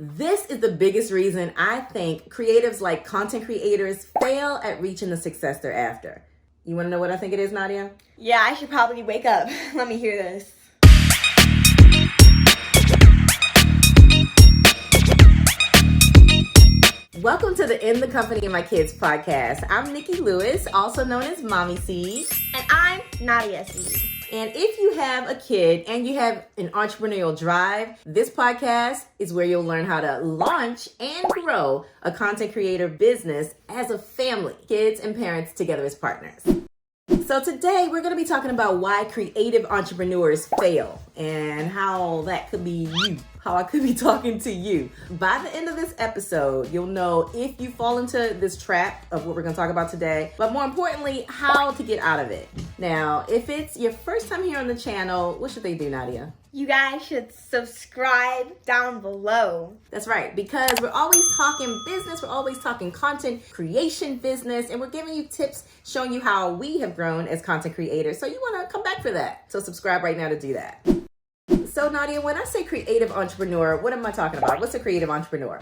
This is the biggest reason I think creatives like content creators fail at reaching the success they're after. You want to know what I think it is, Nadia? Yeah, I should probably wake up. Let me hear this. Welcome to the In the Company of My Kids podcast. I'm Nikki Lewis, also known as Mommy Seed. And I'm Nadia Seed. And if you have a kid and you have an entrepreneurial drive, this podcast is where you'll learn how to launch and grow a content creator business as a family, kids and parents together as partners. So today we're going to be talking about why creative entrepreneurs fail and how that could be you, how I could be talking to you. By the end of this episode, you'll know if you fall into this trap of what we're going to talk about today, but more importantly, how to get out of it. Now, if it's your first time here on the channel, what should they do, Nadia? You guys should subscribe down below. That's right, because we're always talking business, we're always talking content creation business, and we're giving you tips showing you how we have grown as content creators. So you want to come back for that. So subscribe right now to do that. So Nadia, when I say creative entrepreneur, what am I talking about? What's a creative entrepreneur?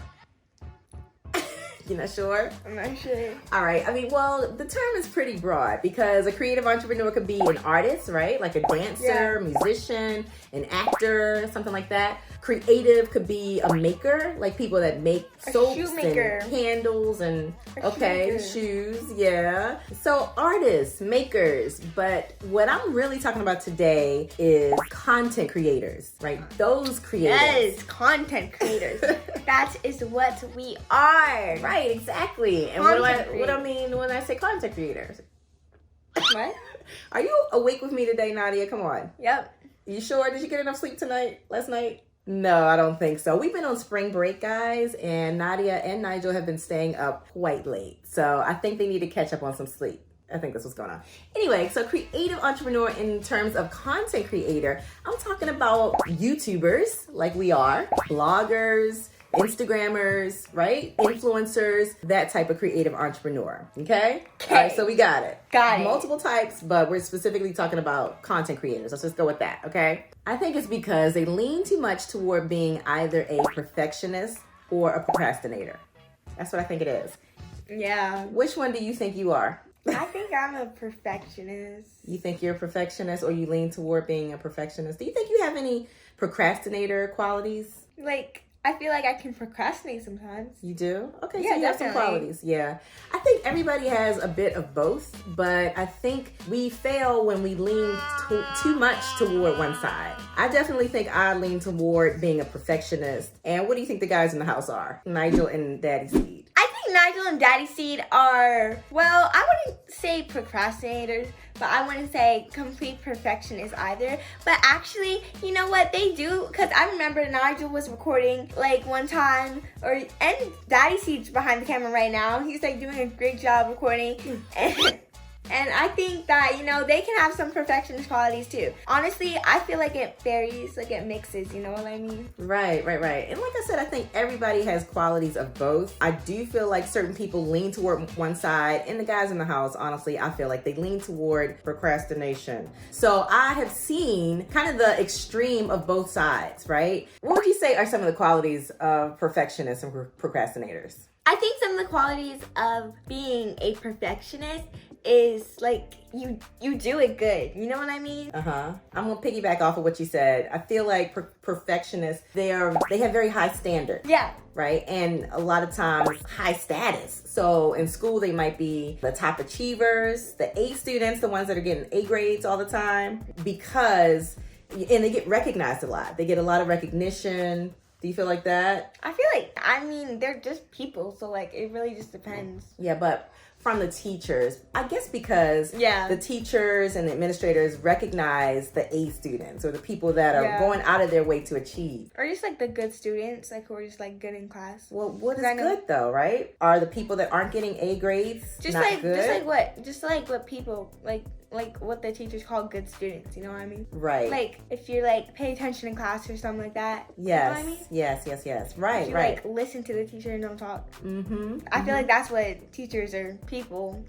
You're not sure? I'm not sure. All right. I mean, well, the term is pretty broad because a creative entrepreneur could be an artist, right? Like a dancer, musician, an actor, something like that. Creative could be a maker, like people that make soaps and candles and, shoes. Yeah. So artists, makers. But what I'm really talking about today is content creators, right? Those creators. Yes, content creators. That is what we are. Right, exactly. And what do I mean when I say content creators? What? Are you awake with me today, Nadia? Come on. Yep. You sure? Did you get enough sleep last night? No, I don't think so. We've been on spring break, guys, and Nadia and Nigel have been staying up quite late. So I think they need to catch up on some sleep. I think that's what's going on. Anyway, so creative entrepreneur in terms of content creator, I'm talking about YouTubers like we are, bloggers, Instagrammers, right? Influencers, that type of creative entrepreneur. Okay? All right, so we got it. Got it. Multiple types, but we're specifically talking about content creators. Let's just go with that, okay? I think it's because they lean too much toward being either a perfectionist or a procrastinator. That's what I think it is. Yeah. Which one do you think you are? I think I'm a perfectionist. You think you're a perfectionist or you lean toward being a perfectionist? Do you think you have any procrastinator qualities? I feel like I can procrastinate sometimes. You do? Okay, yeah, so you have some qualities. Yeah. I think everybody has a bit of both, but I think we fail when we lean too much toward one side. I definitely think I lean toward being a perfectionist. And what do you think the guys in the house are? Nigel and Daddy Seed. I think Nigel and Daddy Seed are, well, I wouldn't say procrastinators, but I wouldn't say complete perfectionists either. But actually, you know what they do? Because I remember Nigel was recording like one time, and Daddy Seed's behind the camera right now. He's like doing a great job recording. And I think that, you know, they can have some perfectionist qualities too. Honestly, I feel like it varies, like it mixes, you know what I mean? Right. And like I said, I think everybody has qualities of both. I do feel like certain people lean toward one side, and the guys in the house, honestly, I feel like they lean toward procrastination. So I have seen kind of the extreme of both sides, right? What would you say are some of the qualities of perfectionists and procrastinators? I think some of the qualities of being a perfectionist is like you do it good. You know what I mean? I'm gonna piggyback off of what you said. I feel like perfectionists, they have very high standards. Yeah. Right? And a lot of times high status. So in school, they might be the top achievers, the A students, the ones that are getting A grades all the time, and they get recognized a lot. They get a lot of recognition. Do you feel like that? I feel like, they're just people. So like, it really just depends. Yeah, but from the teachers, I guess because the teachers and the administrators recognize the A students or the people that are going out of their way to achieve. Or just like the good students, like who are just like good in class. Well, what is good though, right? Are the people that aren't getting A grades not good? Just like what people like what the teachers call good students, you know what I mean? Right. Like if you like pay attention in class or something like that. Yes. You know what I mean? Yes. Right. If you like listen to the teacher and don't talk. I feel like that's what teachers or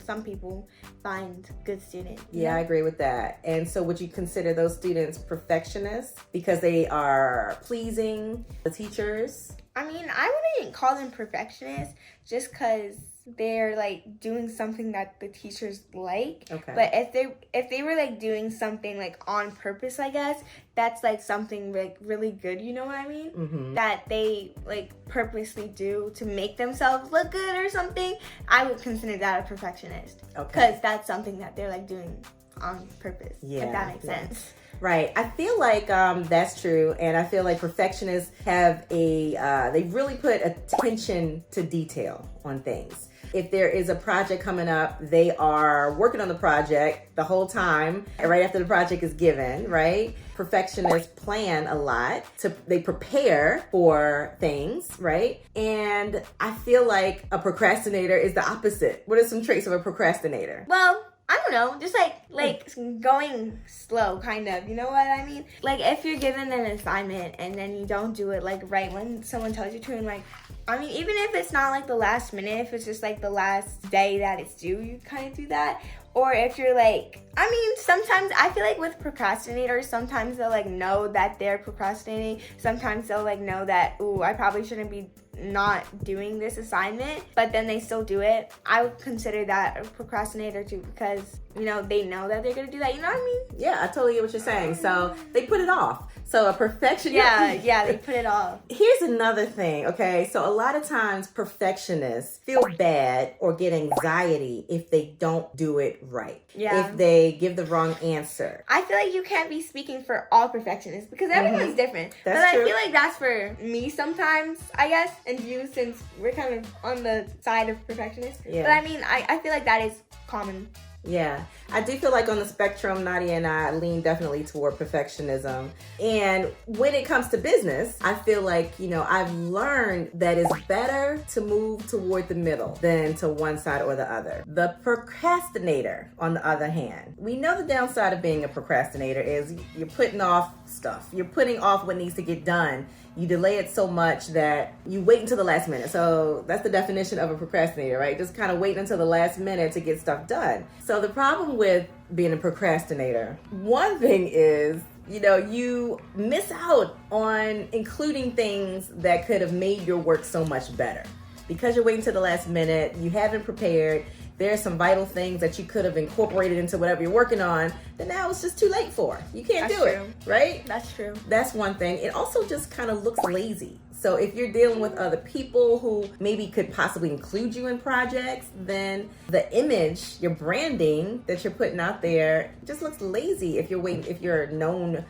some people find good students. Yeah, I agree with that. And so would you consider those students perfectionists because they are pleasing the teachers? I mean, I wouldn't call them perfectionists just because they're like doing something that the teachers like. Okay. But if they were like doing something like on purpose, I guess that's like something like really good. You know what I mean? Mm-hmm. That they like purposely do to make themselves look good or something. I would consider that a perfectionist. Okay. Because that's something that they're like doing on purpose. Yeah. If that makes sense. Right. I feel like that's true. And I feel like perfectionists have they really put attention to detail on things. If there is a project coming up, they are working on the project the whole time, right after the project is given, right? Perfectionists plan a lot. They prepare for things, right? And I feel like a procrastinator is the opposite. What are some traits of a procrastinator? Well, I don't know, just like going slow, kind of. You know what I mean? Like if you're given an assignment and then you don't do it like right when someone tells you to, and like, I mean, even if it's not like the last minute, if it's just like the last day that it's due, you kind of do that. Or if you're like, I mean, sometimes I feel like with procrastinators, sometimes they'll like know that they're procrastinating. Sometimes they'll like know that, ooh, I probably shouldn't be not doing this assignment, but then they still do it. I would consider that a procrastinator too, because, you know, they know that they're gonna do that. You know what I mean? Yeah, I totally get what you're saying. So they put it off. So a perfectionist. Yeah, they put it off. Here's another thing, okay? So a lot of times perfectionists feel bad or get anxiety if they don't do it right. Yeah. If they give the wrong answer. I feel like you can't be speaking for all perfectionists because everyone's different. That's but true. I feel like that's for me sometimes, I guess, and you, since we're kind of on the side of perfectionists. Yeah. But I mean, I feel like that is common. Yeah, I do feel like on the spectrum, Nadia and I lean definitely toward perfectionism. And when it comes to business, I feel like, you know, I've learned that it's better to move toward the middle than to one side or the other. The procrastinator, on the other hand, we know the downside of being a procrastinator is you're putting off stuff. You're putting off what needs to get done. You delay it so much that you wait until the last minute. So that's the definition of a procrastinator, right? Just kind of wait until the last minute to get stuff done. So the problem with being a procrastinator, one thing is, you know, you miss out on including things that could have made your work so much better. Because you're waiting to the last minute, you haven't prepared, there's some vital things that you could have incorporated into whatever you're working on that now it's just too late for. You can't do it, right? That's true. That's one thing. It also just kind of looks lazy. So if you're dealing with other people who maybe could possibly include you in projects, then the image, your branding that you're putting out there just looks lazy if you're a known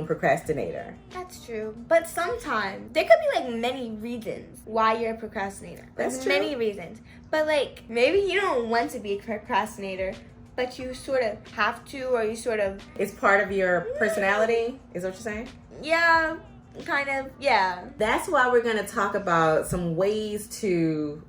procrastinator. That's true. But sometimes there could be like many reasons why you're a procrastinator. That's true. Many reasons. But like maybe you don't want to be a procrastinator, but you sort of have to, or you sort of... It's part of your personality, is what you're saying? Yeah, kind of, yeah. That's why we're going to talk about some ways to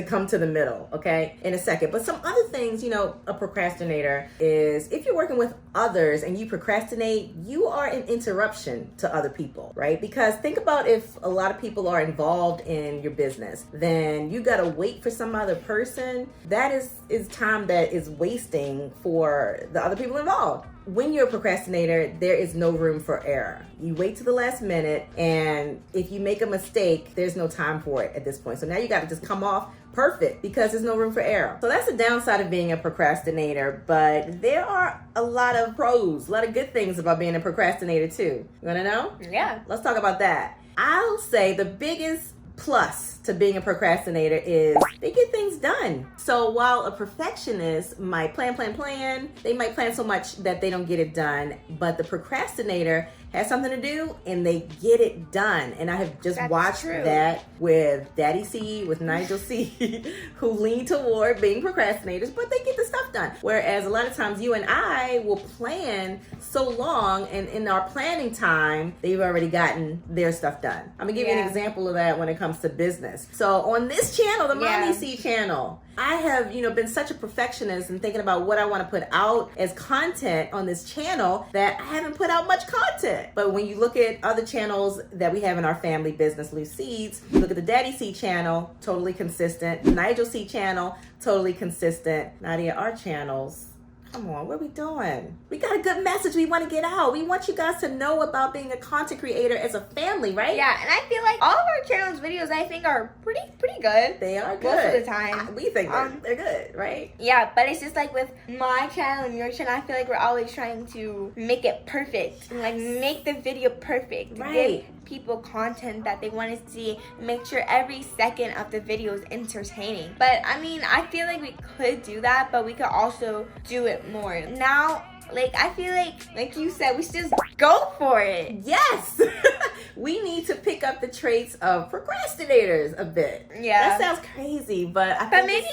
come to the middle, okay, in a second. But some other things, you know, a procrastinator is if you're working with others and you procrastinate, you are an interruption to other people, right? Because think about if a lot of people are involved in your business, then you got to wait for some other person. That is time that is wasting for the other people involved. When you're a procrastinator, there is no room for error. You wait to the last minute, and if you make a mistake, there's no time for it at this point. So now you got to just come off perfect because there's no room for error. So that's the downside of being a procrastinator, but there are a lot of pros, a lot of good things about being a procrastinator too. You want to know? Yeah. Let's talk about that. I'll say the biggest plus to being a procrastinator is they get things done. So while a perfectionist might plan, they might plan so much that they don't get it done, but the procrastinator has something to do and they get it done. And I have just watched that with Daddy C, with Nigel C, who lean toward being procrastinators, but they get the stuff done. Whereas a lot of times you and I will plan so long, and in our planning time, they've already gotten their stuff done. I'm gonna give you an example of that when it comes to business. So on this channel, the Mommy C channel, I have, been such a perfectionist and thinking about what I want to put out as content on this channel that I haven't put out much content. But when you look at other channels that we have in our family business, Loose Seeds, you look at the Daddy C channel, totally consistent. Nigel C channel, totally consistent. Nadia, our channels Come on, what are we doing? We got a good message we want to get out. We want you guys to know about being a content creator as a family, right? Yeah, and I feel like all of our channel's videos, I think, are pretty good. They are good. Most of the time. We think they're good, right? Yeah, but it's just like with my channel and your channel, I feel like we're always trying to make it perfect. And like make the video perfect. Right. Give people content that they want to see. Make sure every second of the video is entertaining. But I mean, I feel like we could do that, but we could also do it more. Now, like, I feel like you said, we should just go for it. Yes. We need to pick up the traits of procrastinators a bit. Yeah. That sounds crazy, but maybe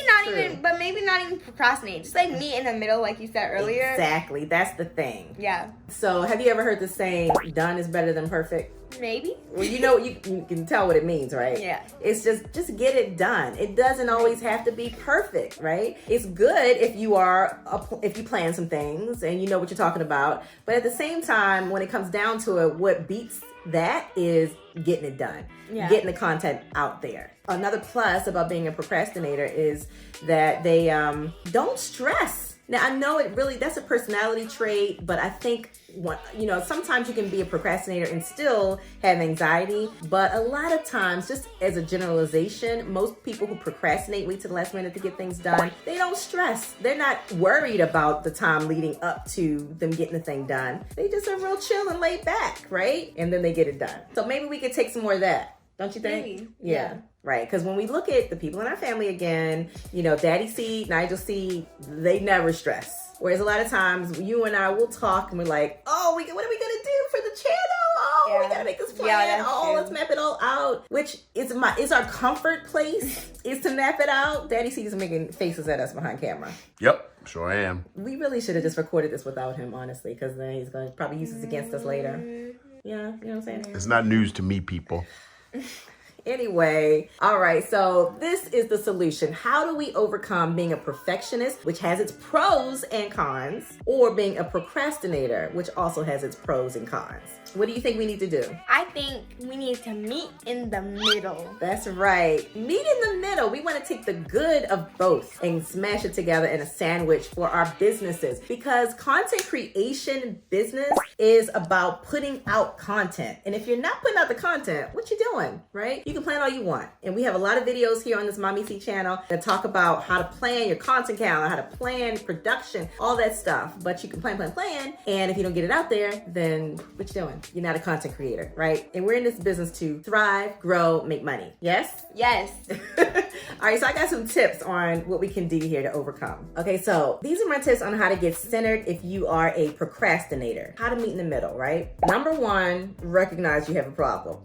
not even procrastinate. Just like meet in the middle, like you said earlier. Exactly. That's the thing. Yeah. So have you ever heard the saying, done is better than perfect? Maybe. Well, you can tell what it means, right? Yeah. It's just get it done. It doesn't always have to be perfect, right? It's good if you plan some things and you know what you're talking about. But at the same time, when it comes down to it, what beats that is getting it done. Yeah. Getting the content out there. Another plus about being a procrastinator is that they don't stress. Now, I know that's a personality trait, but I think, sometimes you can be a procrastinator and still have anxiety. But a lot of times, just as a generalization, most people who procrastinate, wait to the last minute to get things done, they don't stress. They're not worried about the time leading up to them getting the thing done. They just are real chill and laid back, right? And then they get it done. So maybe we could take some more of that. Don't you think? Maybe. Yeah. Right, because when we look at the people in our family again, Daddy C, Nigel C, they never stress. Whereas a lot of times you and I will talk and we're like, oh, what are we gonna do for the channel? Oh, we gotta make this plan. Let's map it all out. Which is our comfort place is to map it out. Daddy C is making faces at us behind camera. Yep, sure I am. We really should have just recorded this without him, honestly, because then he's gonna probably use this against us later. Yeah, you know what I'm saying? It's not news to me, people. Anyway, all right, so this is the solution. How do we overcome being a perfectionist, which has its pros and cons, or being a procrastinator, which also has its pros and cons? What do you think we need to do? I think we need to meet in the middle. That's right. Meet in the middle. We want to take the good of both and smash it together in a sandwich for our businesses, because content creation business is about putting out content. And if you're not putting out the content, what you doing, right? You can plan all you want. And we have a lot of videos here on this Mommy C channel that talk about how to plan your content calendar, how to plan production, all that stuff. But you can plan. And if you don't get it out there, then what you doing? You're not a content creator, right? And we're in this business to thrive, grow, make money. Yes? Yes. All right, so I got some tips on what we can do here to overcome. Okay, so these are my tips on how to get centered if you are a procrastinator. How to meet in the middle, right? Number one, recognize you have a problem.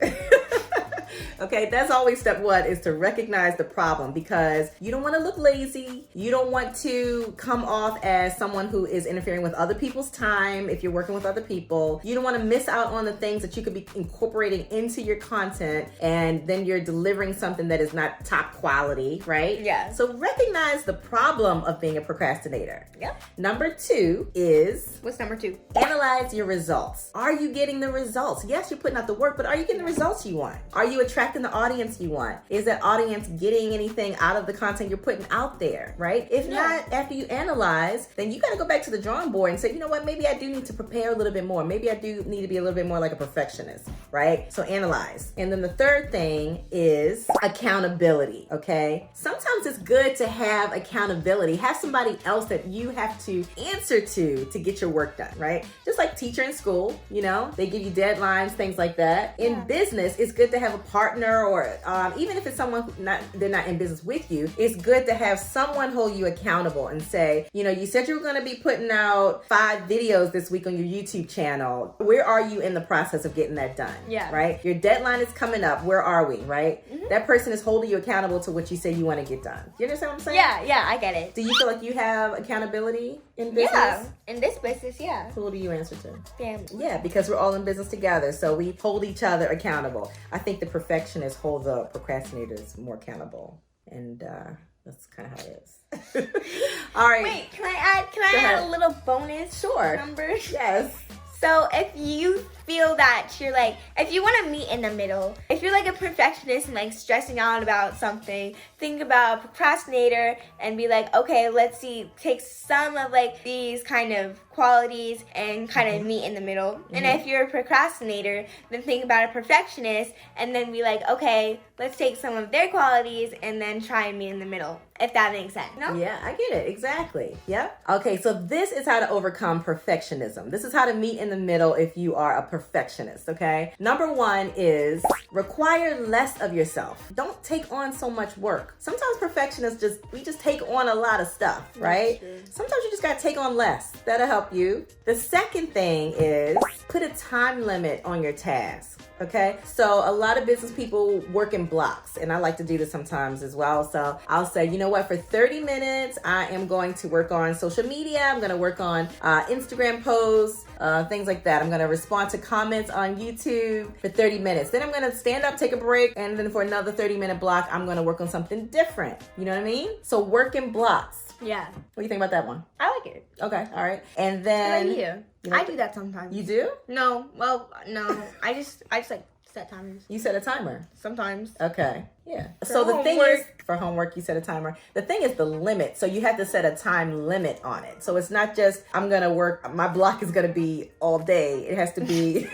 Okay, that's always step one, is to recognize the problem, because you don't want to look lazy. You don't want to come off as someone who is interfering with other people's time if you're working with other people. You don't want to miss out on the things that you could be incorporating into your content, and then you're delivering something that is not top quality, right? Yeah. So recognize the problem of being a procrastinator. Yep. Number two is... What's number two? Analyze your results. Are you getting the results? Yes, you're putting out the work, but are you getting the results you want? Are you attracting the audience you want? Is that audience getting anything out of the content you're putting out there, right? If not, after you analyze, then you got to go back to the drawing board and say, you know what, maybe I do need to prepare a little bit more. Maybe I do need to be a little bit more like a perfectionist, right? So analyze. And then the third thing is accountability, okay? Sometimes it's good to have accountability. Have somebody else that you have to answer to get your work done, right? Just like teacher in school, they give you deadlines, things like that. In business, it's good to have a partner, or even if it's someone they're not in business with you, it's good to have someone hold you accountable and say, you said you were going to be putting out 5 videos this week on your YouTube channel. Where are you in the process of getting that done? Yeah. Right? Your deadline is coming up. Where are we? Right? Mm-hmm. That person is holding you accountable to what you say you want to get done. You understand what I'm saying? Yeah, I get it. Do you feel like you have accountability in business? Yeah, in this business, yeah. Who do you answer to? Family. Yeah, because we're all in business together, so we hold each other accountable. I think the perfectionists hold the procrastinators more accountable, and that's kind of how it is. All right. Wait, can I add a little bonus? Sure. Number? Yes. So if you feel that you're like, if you want to meet in the middle, if you're like a perfectionist and like stressing out about something, think about a procrastinator and be like, okay, let's see, take some of like these kind of qualities and kind of meet in the middle. And if you're a procrastinator, then think about a perfectionist and then be like, okay, let's take some of their qualities and then try and meet in the middle, if that makes sense. No? Yeah, I get it. Exactly. Yep. Okay, so this is how to overcome perfectionism. This is how to meet in the middle if you are a perfectionist, okay? Number one is require less of yourself. Don't take on so much work. Sometimes perfectionists we just take on a lot of stuff, right? Sometimes you just gotta take on less. That'll help you. The second thing is put a time limit on your task. Okay, so a lot of business people work in blocks, and I like to do this sometimes as well. So I'll say, you know what, for 30 minutes, I am going to work on social media. I'm going to work on Instagram posts, things like that. I'm going to respond to comments on YouTube for 30 minutes. Then I'm going to stand up, take a break, and then for another 30-minute block, I'm going to work on something different. You know what I mean? So work in blocks. Yeah. What do you think about that one? I like it. Okay, all right. And then... I do that sometimes. You do? No. Well, no. I just like set timers. You set a timer? Sometimes. Okay. Yeah. For So the thing homework. is, for homework, you set a timer. The thing is the limit. So you have to set a time limit on it. So it's not just, I'm going to work, my block is going to be all day. It has to be,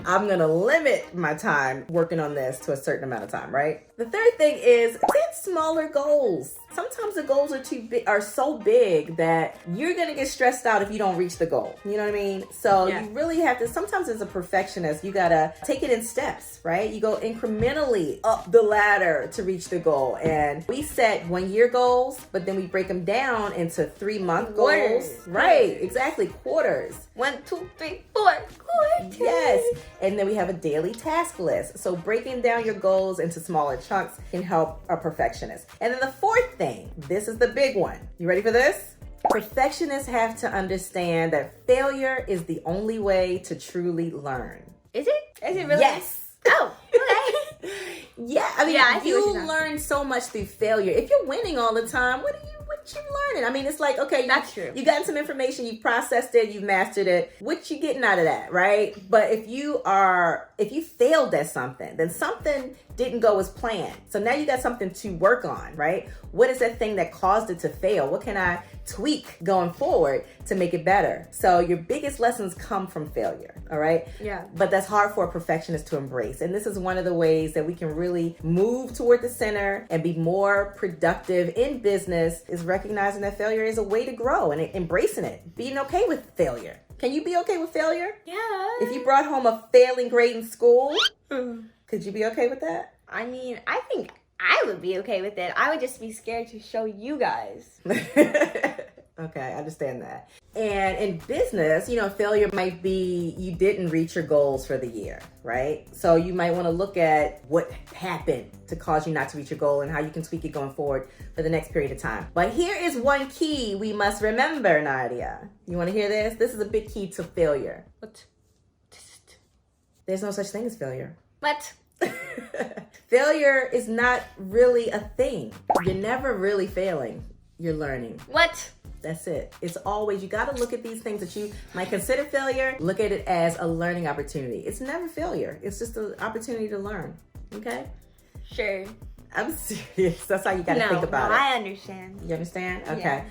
I'm going to limit my time working on this to a certain amount of time, right? The third thing is set smaller goals. Sometimes the goals are so big that you're going to get stressed out if you don't reach the goal. You know what I mean? So you really have to, sometimes as a perfectionist, you got to take it in steps, right? You go incrementally up the ladder to reach the goal. And we set 1-year goals, but then we break them down into 3-month goals. Right, exactly. Quarters. 1, 2, 3, 4 quarters. Yes. And then we have a daily task list. So breaking down your goals into smaller chunks can help a perfectionist. And then the fourth thing, this is the big one. You ready for this? Perfectionists have to understand that failure is the only way to truly learn. Is it? Is it really? Yes. Oh, okay. Yeah, I mean, I see what you you're saying. learn so much through failure. If you're winning all the time, what you learning? I mean, it's like, okay, That's true. You gotten some information, you processed it, you've mastered it. What you getting out of that, right? But if you failed at something, then something didn't go as planned. So now you got something to work on, right? What is that thing that caused it to fail? What can I tweak going forward to make it better? So your biggest lessons come from failure, all right? Yeah. But that's hard for a perfectionist to embrace. And this is one of the ways that we can really move toward the center and be more productive in business, is recognizing that failure is a way to grow and embracing it, being okay with failure. Can you be okay with failure? Yeah. If you brought home a failing grade in school, could you be okay with that? I mean, I think I would be okay with it. I would just be scared to show you guys. Okay, I understand that. And in business, failure might be you didn't reach your goals for the year, right? So you might want to look at what happened to cause you not to reach your goal and how you can tweak it going forward for the next period of time. But here is one key we must remember, Nadia. You want to hear this? This is a big key to failure. What? There's no such thing as failure. What? Failure is not really a thing. You're never really failing. You're learning. What? That's it. It's always, you got to look at these things that you might consider failure, look at it as a learning opportunity. It's never failure. It's just an opportunity to learn. Okay? Sure. I'm serious. That's how you got to think about it. I understand. You understand? Okay.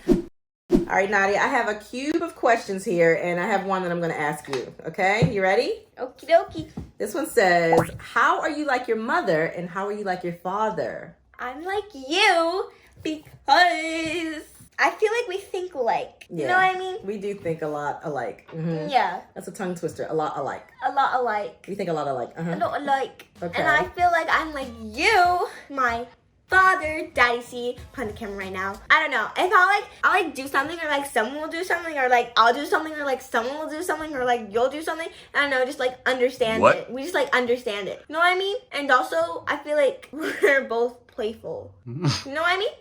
All right, Nadia, I have a cube of questions here, and I have one that I'm going to ask you. Okay? You ready? Okie dokie. This one says, how are you like your mother and how are you like your father? I'm like you because I feel like we think alike. You know what I mean? We do think a lot alike. Mm-hmm. Yeah. That's a tongue twister. A lot alike. A lot alike. We think a lot alike. A lot alike. Okay. And I feel like I'm like you, my father, daddy, see, on the camera right now. I don't know. If I'll do something, or like someone will do something, or like I'll do something, or like someone will do something, or like you'll do something. I don't know, just like understand it. We just like understand it. You know what I mean? And also, I feel like we're both playful. You know what I mean?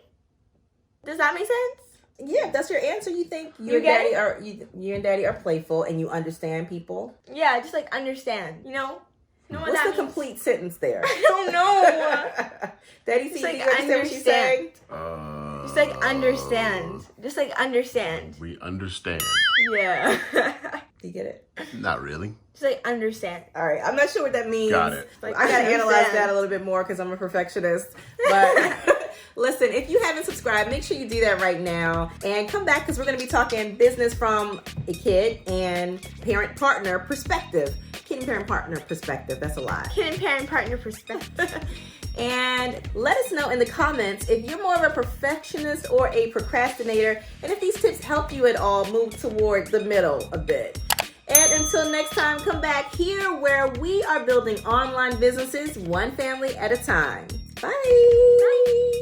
Does that make sense? Yeah, that's your answer. You think you and daddy are playful and you understand people? Yeah, just like understand, you know? You know what What's that the means? complete sentence there? I don't know. Daddy, Just see, like do you understand what she's saying? Just like understand. Just like understand. We understand. Yeah. Do you get it? Not really. Just like understand. All right. I'm not sure what that means. Got it. Like, I got to analyze understand. that a little bit more because I'm a perfectionist. But listen, if you haven't subscribed, make sure you do that right now. And come back because we're going to be talking business from a kid and parent-partner perspective. Kid and parent-partner perspective. That's a lot. Kid and parent partner perspective. And let us know in the comments if you're more of a perfectionist or a procrastinator, and if these tips help you at all move toward the middle a bit. And until next time, come back here where we are building online businesses one family at a time. Bye. Bye.